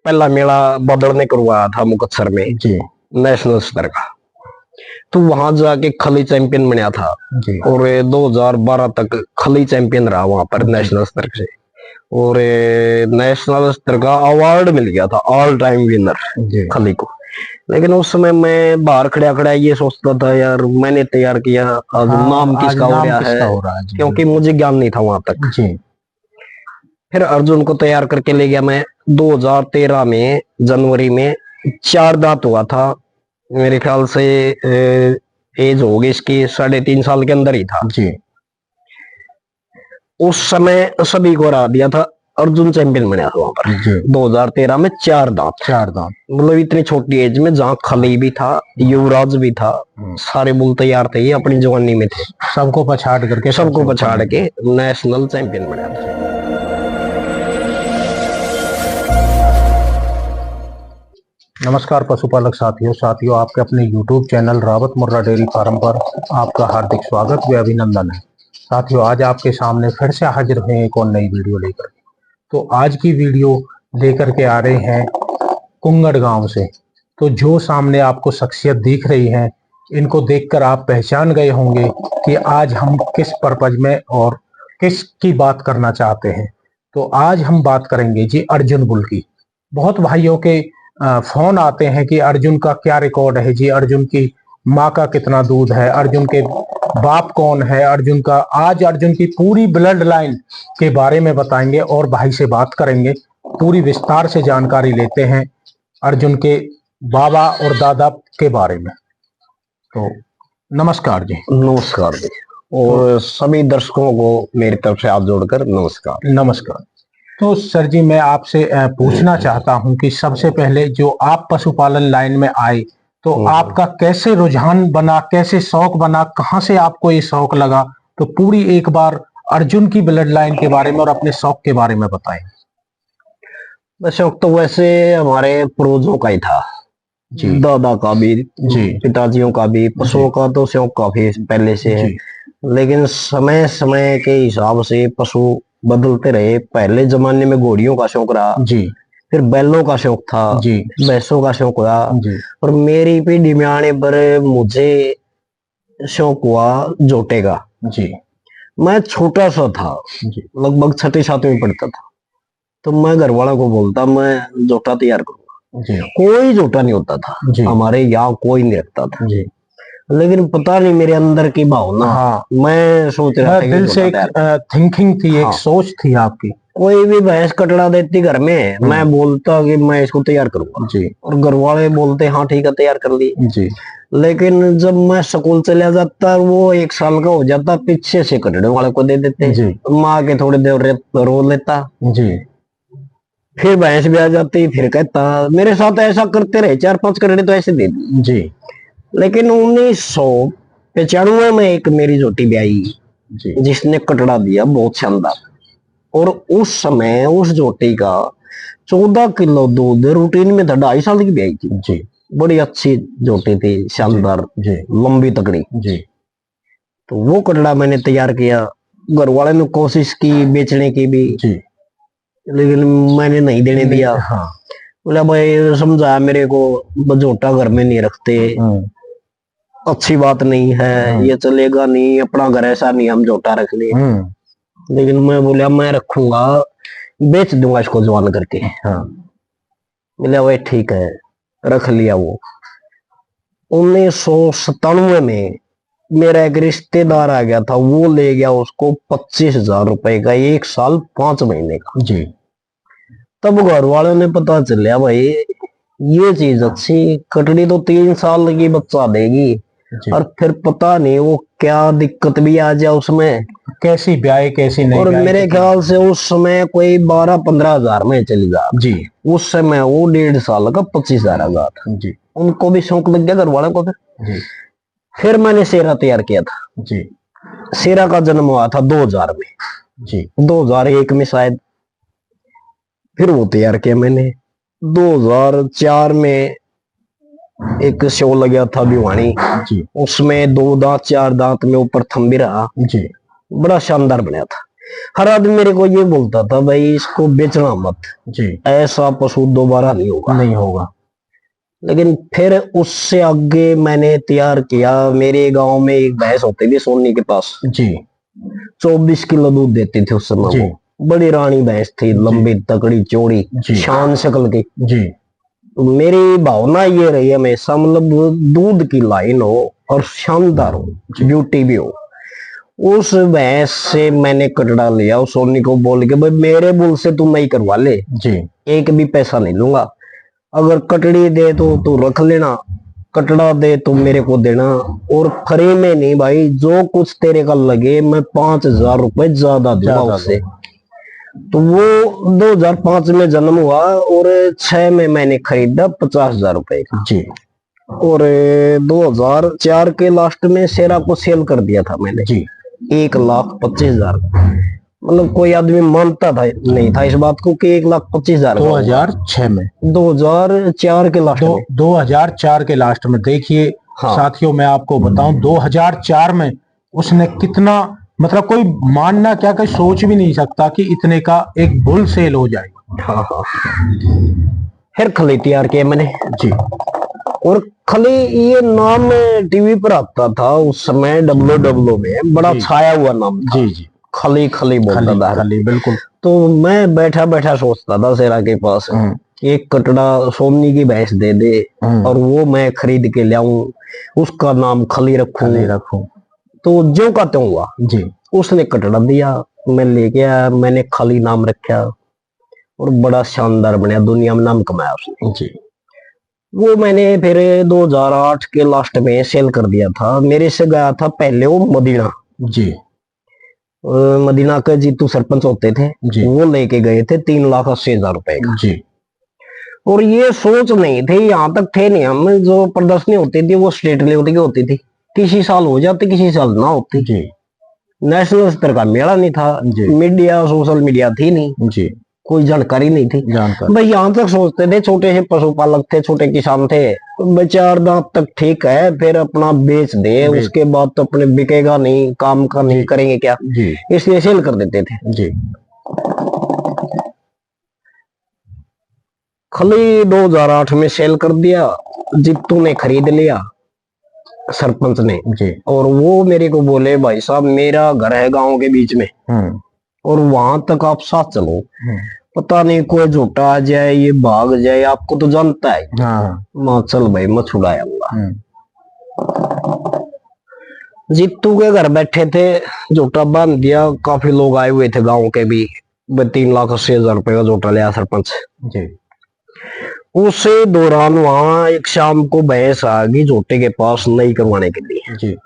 पहला मेला बदड़ ने करवाया था मुकत्सर में जी नेशनल स्तर का, तो वहां जाके खली चैंपियन बना था जी। और 2012 तक खली चैंपियन रहा वहां पर नेशनल स्तर से, और नेशनल स्तर का अवार्ड मिल गया था ऑल टाइम विनर खली को। लेकिन उस समय मैं बाहर खड़ा खड़ा ये सोचता था यार मैंने तैयार किया, आज नाम किसका हो रहा है, क्योंकि मुझे ज्ञान नहीं था वहां तक जी। फिर अर्जुन को तैयार करके ले गया मैं 2013 में जनवरी में, 4 दांत हुआ था मेरे ख्याल से, एज हो गई इसकी 3.5 साल के अंदर ही था जी। उस समय सभी को हरा दिया था, अर्जुन चैंपियन बना था वहां पर 2013 में। 4 दांत मतलब इतनी छोटी एज में, जहाँ खली भी था, युवराज भी था, सारे बुल तैयार थे, ये अपनी जवानी में थे, सबको पछाड़ के नेशनल चैंपियन बना था। नमस्कार पशुपालक साथियों, आपके अपने YouTube चैनल रावत मुर्रा डेयरी फार्म पर आपका हार्दिक स्वागत व अभिनंदन है। साथियों, आज आपके सामने फिर से हाजिर हैं एक और नई वीडियो लेकर। तो आज की वीडियो लेकर के आ रहे हैं कुंगड़ गांव से। तो जो सामने आपको शख्सियत दिख रही है, इनको देखकर आप पहचान गए होंगे कि आज हम किस पर्पज में और किस की बात करना चाहते हैं। तो आज हम बात करेंगे जी अर्जुन बुल की। बहुत भाइयों के फोन आते हैं कि अर्जुन का क्या रिकॉर्ड है जी, अर्जुन की माँ का कितना दूध है, अर्जुन के बाप कौन है, अर्जुन का। आज अर्जुन की पूरी ब्लड लाइन के बारे में बताएंगे और भाई से बात करेंगे, पूरी विस्तार से जानकारी लेते हैं अर्जुन के बाबा और दादा के बारे में। तो नमस्कार जी। नमस्कार जी, और सभी दर्शकों को मेरी तरफ से हाथ जोड़कर नमस्कार। तो सर जी, मैं आपसे पूछना चाहता हूं कि सबसे पहले जो आप पशुपालन लाइन में आए, तो आपका कैसे रुझान बना, कैसे शौक बना, कहां से आपको ये शौक लगा? तो पूरी एक बार अर्जुन की ब्लड लाइन के बारे में और अपने शौक के बारे में बताएं। शौक तो वैसे हमारे पूर्वजों का ही था जी, दादा का भी जी, पिताजियों का भी, पशुओं का तो शौक काफी पहले से है। लेकिन समय समय के हिसाब से पशु बदलते रहे। पहले जमाने में घोड़ियों का शौक रहा जी, फिर बैलों का शौक था जी, भैंसों का शौक हुआ जी, और मेरी पीढ़ी में आने पर मुझे शौक हुआ जोटे का जी। मैं छोटा सा था, लगभग 6ठी 7वीं में पढ़ता था, तो मैं घर वालों को बोलता मैं जोटा तैयार करूंगा जी। कोई जोटा नहीं होता था जी, हमारे यहाँ कोई नहीं रखता था जी। लेकिन पता नहीं मेरे अंदर की भावना, हाँ, मैं सोच रहा था दिल से एक थिंकिंग थी, हाँ, एक सोच थी आपकी। कोई भी भैंस कटड़ा देती घर में, मैं बोलता कि मैं इसको तैयार करूंगा जी, और घर वाले बोलते हाँ ठीक है तैयार कर ली जी। लेकिन जब मैं स्कूल चला जाता, वो 1 साल का हो जाता, पीछे से कटड़े वाले को दे देते जी, माँ के थोड़ी देर रो लेता जी, फिर भैंस भी आ जाती, फिर कहता। मेरे साथ ऐसा करते रहे, 4-5 कटड़े तो ऐसे दे दी जी। लेकिन 1995 में एक मेरी जोटी भी आई जिसने कटड़ा दिया बहुत शानदार, और उस समय उस जोटी का 14 किलो दूध रूटीन में था। 2.5 साल की भी आई थी जी, बड़ी अच्छी जोटी थी, शानदार जी, लंबी तकड़ी जी। तो वो कटड़ा मैंने तैयार किया। घर वाले ने कोशिश की बेचने की भी जी, लेकिन मैंने नहीं देने दिया। हाँ, बोला भाई समझाया मेरे को, जोटा घर में नहीं रखते, अच्छी बात नहीं है, ये चलेगा नहीं, अपना घर ऐसा नहीं हम जोटा रख ले। लेकिन मैं बोला मैं रखूंगा, बेच दूंगा इसको जवान करके। हाँ, बोला भाई ठीक है, रख लिया। वो 1997 में मेरा एक रिश्तेदार आ गया था, वो ले गया उसको 25,000 रुपए का, 1 साल 5 महीने का जी। तब घर वालों ने पता चलिया भाई ये चीज अच्छी, कटड़ी तो 3 साल की बच्चा देगी, और फिर पता नहीं वो क्या दिक्कत भी आ जाए उसमें, कैसी ब्याह कैसी नहीं। और मेरे ख्याल से उस समय कोई 12-15 हजार में चली जा जी। उस समय वो 1.5 साल का 25,000 था जी। उनको भी शौक लग गया घर वालों को जी। फिर मैंने शेरा तैयार किया था जी। शेरा का जन्म हुआ था 2000 में जी, 2001 में शायद। फिर वो तैयार किया मैंने। 2004 में एक शो लगा था भिवानी जी, उसमें 2 दांत 4 दांत में ऊपर थम भी रहा जी, बड़ा शानदार बनाया था। हर आदमी मेरे को ये बोलता था भाई इसको बेचना मत जी, ऐसा पशु दोबारा नहीं होगा। नहीं होगा। लेकिन फिर उससे आगे मैंने तैयार किया। मेरे गांव में एक भैंस होती थी सोनी के पास जी 24 किलो दूध देती थी उस समय। जी वो बड़ी रानी भैंस थी, लंबी तकड़ी चौड़ी जी शान शक्ल की। जी तो मेरी भावना ये रही हमेशा मतलब दूध की लाइन हो और शानदार हो, ब्यूटी भी हो। उस भैंस से मैंने कटड़ा लिया। उस सोनी को बोल के भाई मेरे बुल से तू नहीं करवा ले, जी एक भी पैसा नहीं लूंगा। अगर कटड़ी दे तो तू रख लेना, कटड़ा दे तो मेरे को देना। और फ्री में नहीं भाई, जो कुछ तेरे का लगे मैं 5,000 रुपए ज्यादा दूंगा ज्यादा उससे। तो वो 2005 में जन्म हुआ और 6 में मैंने खरीदा 50,000 रुपए का। जी और 2004 के लास्ट में शेरा को सेल कर दिया था मैंने जी 1,25,000। मतलब कोई आदमी मानता था नहीं था इस बात को कि 1,25,000 2006 में 2004 के लास्ट में 2004 के लास्ट में देखिए। हाँ। साथियों मैं आपको बताऊं 2004 में उसने कितना, मतलब कोई मानना क्या, कोई सोच भी नहीं सकता कि इतने का एक बुल सेल हो जाएगा। हाँ हाँ। फिर खली तैयार किया मैंने जी। और खली ये नाम टीवी पर आता था उस समय, डब्ल्यू में बड़ा छाया हुआ नाम था। जी जी खली खली बोलता था खली, बिल्कुल। तो मैं बैठा बैठा सोचता था शेरा के पास एक कटड़ा सोनी की भैंस दे दे और वो मैं खरीद के लाऊं, उसका नाम खली रखूं। तो जो का त्यों हुआ जी। उसने कटड़ा दिया, मैं लेके आया, मैंने खली नाम रखा और बड़ा शानदार बनया, दुनिया में नाम कमाया उसने जी। वो मैंने फिर 2008 के लास्ट में सेल कर दिया था। मेरे से गया था पहले वो मदीना जी मदीना के जीतू सरपंच होते थे जी। वो लेके गए थे 3,80,000 रुपए का। जी। और ये सोच नहीं थी, यहाँ तक थे नहीं हम, जो प्रदर्शनी होती थी वो स्टेट लेवल की होती थी, किसी साल हो जाती किसी साल ना होती। जी। नेशनल स्तर का मेला नहीं था, मीडिया सोशल मीडिया थी नहीं जी, कोई जानकारी नहीं थी। भाई यहाँ तक सोचते थे, छोटे से पशुपालक थे, छोटे किसान थे, बेचार दांत तक ठीक है फिर अपना बेच दे, उसके बाद तो अपने बिकेगा नहीं, काम का नहीं करेंगे क्या, इसलिए सेल कर देते थे। जी खली 2008 में सेल कर दिया, जित्तू ने खरीद लिया सरपंच ने जी। और वो मेरे को बोले भाई साहब मेरा घर है गांव के बीच में और वहां तक आप साथ चलो, पता नहीं कोई झूठा आ जाए ये भाग जाए, आपको तो जानता है। मां चल भाई मैं छुड़ाया। जित्तू के घर बैठे थे, झूठा बांध दिया, काफी लोग आए हुए थे गांव के भी, 3,80,000 रुपए का झूठा लिया सरपंच जी। उसे दौरान वहां एक शाम को भैंस आ गई झोटे के पास नई करवाने के लिए जी।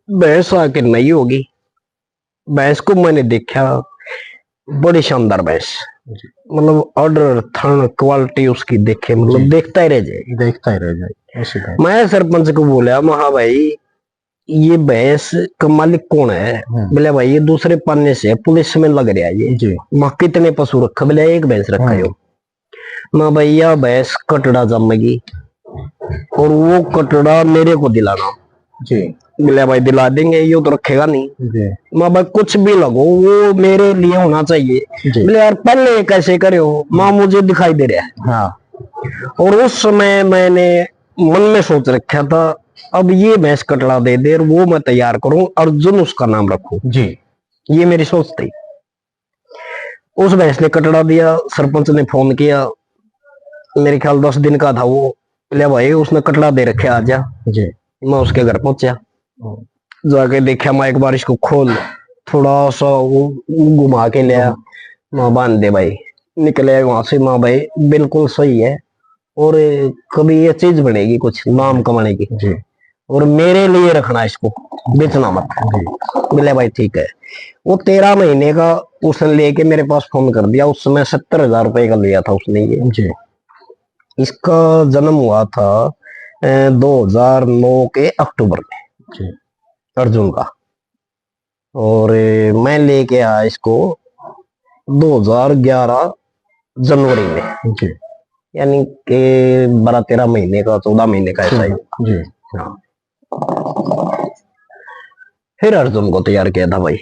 भैंस आके नई होगी, भैंस को मैंने देखा, बड़ी शानदार भैंस, मतलब ऑर्डर थन क्वालिटी उसकी देखे मतलब देखता ही रह जाए। मैं सरपंच को बोला महा भाई ये भैंस का मालिक कौन है? बोले भाई ये दूसरे पन्ने से पुलिस में लग रहा है ये। मां कितने पशु रखा? बोले एक भैंस रखा है। मां भैया भैंस कटड़ा जमेगी और वो कटड़ा मेरे को दिलाना जी। बोले भाई दिला देंगे, ये तो रखेगा नहीं। मां भाई कुछ भी लगो वो मेरे लिए होना चाहिए। बोले यार पहले कैसे करे हो? मां मुझे दिखाई दे रहा है। हाँ। और उस समय मैंने मन में सोच रखा था अब ये भैंस कटड़ा दे दे और वो मैं तैयार करूं, अर्जुन उसका नाम रखूं जी। ये मेरी सोच थी। उस भैंस ने कटड़ा दिया, सरपंच ने फोन किया, मेरे ख्याल 10 दिन का था वो। बोले भाई उसने कटड़ा दे रखे आजा जी। मैं उसके घर पहुंचा, जाके देखा, मैं एक बार इसको खोल थोड़ा सा वो घुमा के लिया, मां बांध दे भाई, निकले वहां से। मां भाई बिल्कुल सही है और कभी ये चीज बनेगी कुछ नाम कमाने की जी। और मेरे लिए रखना इसको, बेचना मत। बोले भाई ठीक है। वो 13 महीने का उसने लेके मेरे पास फोन कर दिया। उस समय 70,000 रुपए का लिया था उसने ये जी। इसका जन्म हुआ था 2009 के अक्टूबर में जी। अर्जुन का। और मैं लेके आया इसको 2011 जनवरी में जी। यानी कि 12-13 महीने का, 14 महीने का ऐसा ही जी। हाँ। फिर अर्जुन को तैयार किया था भाई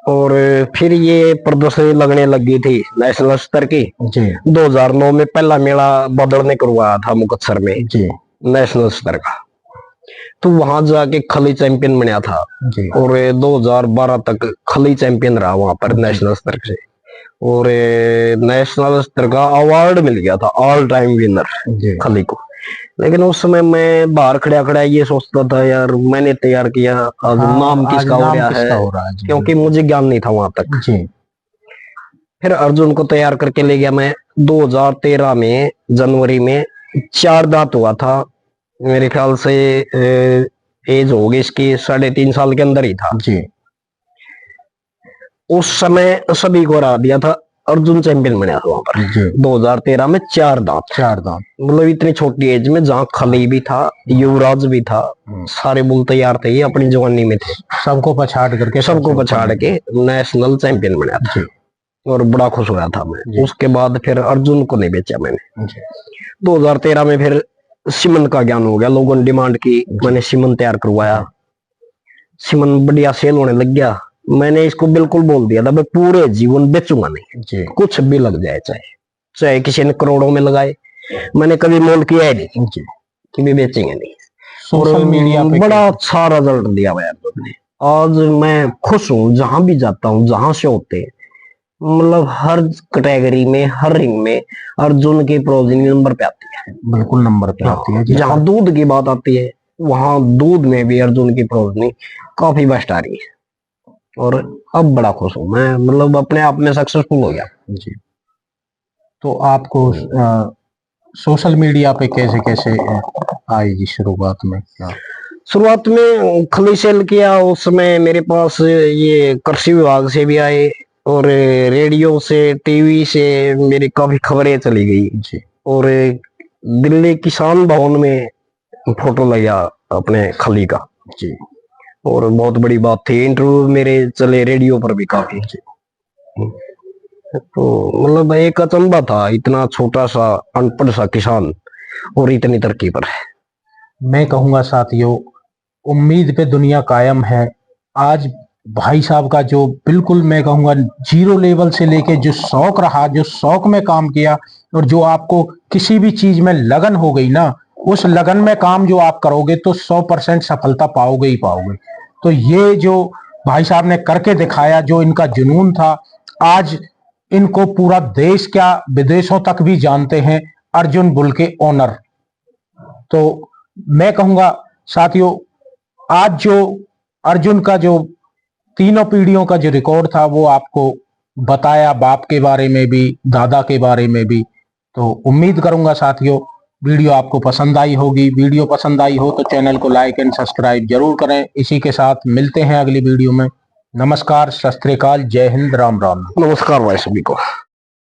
और फिर ये प्रदर्शनी लगने लगी थी नेशनल स्तर की जी। 2009 में पहला मेला बदल ने करवाया था मुकत्सर में जी। नेशनल स्तर का, तो वहां जाके खली चैंपियन बनया था जी। और 2012 तक खली चैंपियन रहा वहां पर नेशनल स्तर से, और नेशनल स्तर का अवार्ड मिल गया था ऑल टाइम विनर खली को। लेकिन उस समय मैं बाहर खड़ा खड़ा ये सोचता था यार मैंने तैयार किया, अब नाम किसका हो रहा है, क्योंकि मुझे ज्ञान नहीं था वहां तक जी। फिर अर्जुन को तैयार करके ले गया मैं 2013 में जनवरी में। 4 दांत हुआ था मेरे ख्याल से, एज होगी इसकी 3.5 साल के अंदर ही था जी। उस समय सभी को हरा दिया था, अर्जुन चैंपियन बना था वहां पर 2013 में। 4 दांत मतलब इतनी छोटी एज में, जहाँ खली भी था, युवराज भी था, सारे बुल तैयार थे, ये अपनी जवानी में थे, सबको पछाड़ के नेशनल चैंपियन बना था और बड़ा खुश हुआ था मैं। उसके बाद फिर अर्जुन को नहीं बेचा मैंने। 2013 में फिर सिमन का ज्ञान हो गया, लोगों ने डिमांड की, मैंने सिमन तैयार करवाया, सिमन बढ़िया सेल होने लग गया। मैंने इसको बिल्कुल बोल दिया था मैं पूरे जीवन बेचूंगा नहीं, कुछ भी लग जाए, चाहे किसी ने करोड़ों में लगाए, मैंने कभी मोल किया ही नहीं कि भी बेचेंगे नहीं। सोशल मीडिया पे बड़ा अच्छा रिजल्ट दिया हुआ है। आज मैं खुश हूँ, जहां भी जाता हूँ, जहां से होते मतलब हर कैटेगरी में, हर रिंग में अर्जुन की प्रोजनी नंबर पे आती है, बिल्कुल नंबर पे आती है। जहां दूध की बात आती है वहां दूध में भी अर्जुन की प्रोजनी काफी बेस्ट आ रही है, और अब बड़ा खुश हूं मैं, मतलब अपने आप में सक्सेसफुल हो गया जी। तो आपको सोशल मीडिया पे कैसे कैसे आई जी शुरुआत में? शुरुआत में खली सेल किया, उस समय मेरे पास ये कृषि विभाग से भी आए और रेडियो से, टीवी से मेरी काफी खबरें चली गई जी। और दिल्ली किसान भवन में फोटो लगा अपने खली का जी, और बहुत बड़ी बात थी, इंटरव्यू मेरे चले रेडियो पर भी काफी। तो मतलब एक अचंभा था, इतना छोटा सा अनपढ़ सा किसान और इतनी तरक्की पर है। मैं कहूंगा साथियों, उम्मीद पे दुनिया कायम है। आज भाई साहब का जो बिल्कुल मैं कहूंगा जीरो लेवल से लेके जो शौक रहा, जो शौक में काम किया, और जो आपको किसी भी चीज में लगन हो गई ना, उस लगन में काम जो आप करोगे तो 100% सफलता पाओगे ही पाओगे। तो ये जो भाई साहब ने करके दिखाया, जो इनका जुनून था, आज इनको पूरा देश क्या विदेशों तक भी जानते हैं, अर्जुन बुल के ओनर। तो मैं कहूंगा साथियों, आज जो अर्जुन का जो तीनों पीढ़ियों का जो रिकॉर्ड था वो आपको बताया, बाप के बारे में भी, दादा के बारे में भी। तो उम्मीद करूंगा साथियों वीडियो आपको पसंद आई होगी। वीडियो पसंद आई हो तो चैनल को लाइक एंड सब्सक्राइब जरूर करें। इसी के साथ मिलते हैं अगली वीडियो में। नमस्कार, सत श्री अकाल, जय हिंद, राम राम। नमस्कार भाई सभी को।